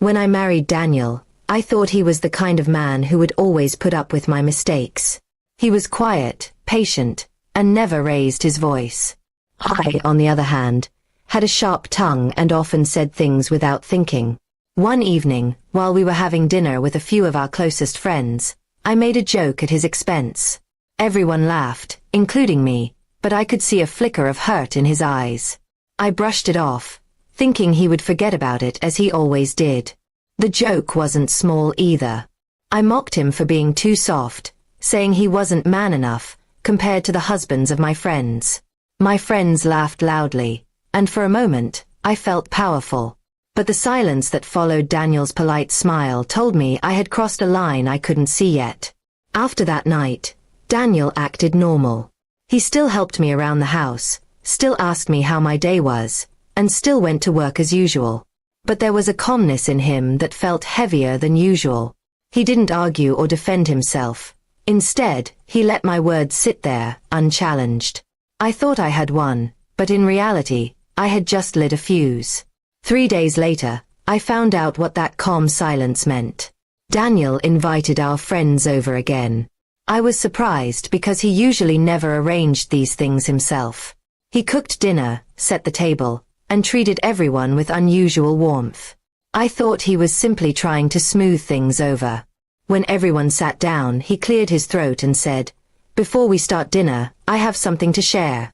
When I married Daniel, I thought he was the kind of man who would always put up with my mistakes. He was quiet, patient, and never raised his voice. I, on the other hand, had a sharp tongue and often said things without thinking. One evening, while we were having dinner with a few of our closest friends, I made a joke at his expense. Everyone laughed, including me, but I could see a flicker of hurt in his eyes. I brushed it off, thinking he would forget about it as he always did. The joke wasn't small either. I mocked him for being too soft, saying he wasn't man enough, compared to the husbands of my friends. My friends laughed loudly, and for a moment, I felt powerful. But the silence that followed Daniel's polite smile told me I had crossed a line I couldn't see yet. After that night, Daniel acted normal. He still helped me around the house, still asked me how my day was, and still went to work as usual. But there was a calmness in him that felt heavier than usual. He didn't argue or defend himself. Instead, he let my words sit there, unchallenged. I thought I had won, but in reality, I had just lit a fuse. 3 days later, I found out what that calm silence meant. Daniel invited our friends over again. I was surprised because he usually never arranged these things himself. He cooked dinner, set the table, and treated everyone with unusual warmth. I thought he was simply trying to smooth things over. When everyone sat down, he cleared his throat and said, "Before we start dinner, I have something to share."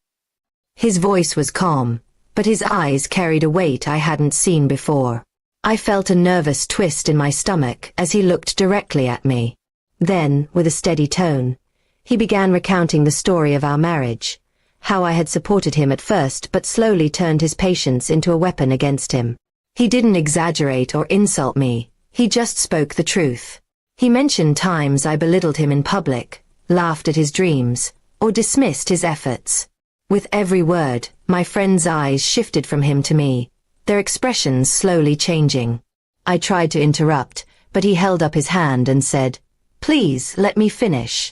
His voice was calm, but his eyes carried a weight I hadn't seen before. I felt a nervous twist in my stomach as he looked directly at me. Then, with a steady tone, he began recounting the story of our marriage, how I had supported him at first but slowly turned his patience into a weapon against him. He didn't exaggerate or insult me, he just spoke the truth. He mentioned times I belittled him in public, laughed at his dreams, or dismissed his efforts. With every word, my friend's eyes shifted from him to me, their expressions slowly changing. I tried to interrupt, but he held up his hand and said, "Please, let me finish."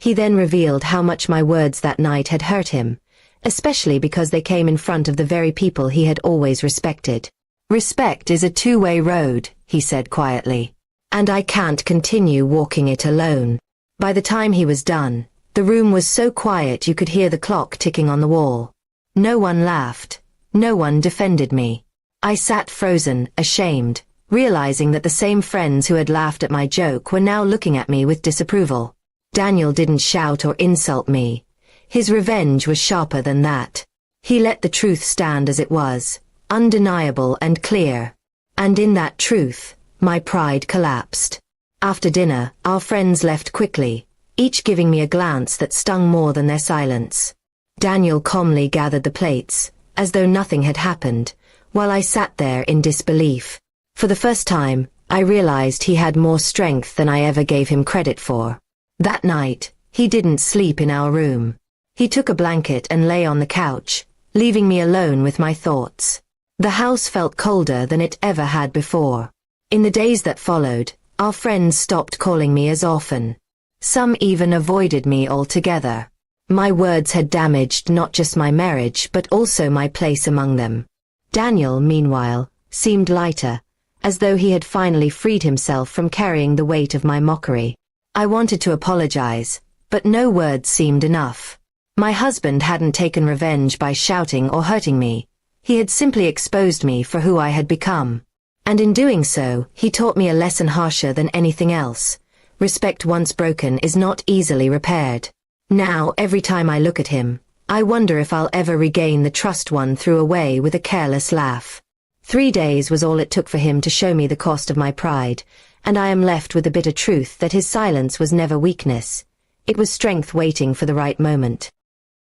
He then revealed how much my words that night had hurt him, especially because they came in front of the very people he had always respected. "Respect is a two-way road," he said quietly, "and I can't continue walking it alone." By the time he was done, the room was so quiet you could hear the clock ticking on the wall. No one laughed. No one defended me. I sat frozen, ashamed, realizing that the same friends who had laughed at my joke were now looking at me with disapproval. Daniel didn't shout or insult me. His revenge was sharper than that. He let the truth stand as it was, undeniable and clear. And in that truth, my pride collapsed. After dinner, our friends left quickly, each giving me a glance that stung more than their silence. Daniel calmly gathered the plates, as though nothing had happened, while I sat there in disbelief. For the first time, I realized he had more strength than I ever gave him credit for. That night, he didn't sleep in our room. He took a blanket and lay on the couch, leaving me alone with my thoughts. The house felt colder than it ever had before. In the days that followed, our friends stopped calling me as often. Some even avoided me altogether. My words had damaged not just my marriage but also my place among them. Daniel, meanwhile, seemed lighter, as though he had finally freed himself from carrying the weight of my mockery. I wanted to apologize, but no words seemed enough. My husband hadn't taken revenge by shouting or hurting me. He had simply exposed me for who I had become. And in doing so, he taught me a lesson harsher than anything else. Respect once broken is not easily repaired. Now, every time I look at him, I wonder if I'll ever regain the trust one threw away with a careless laugh. 3 days was all it took for him to show me the cost of my pride, and I am left with the bitter truth that his silence was never weakness. It was strength waiting for the right moment.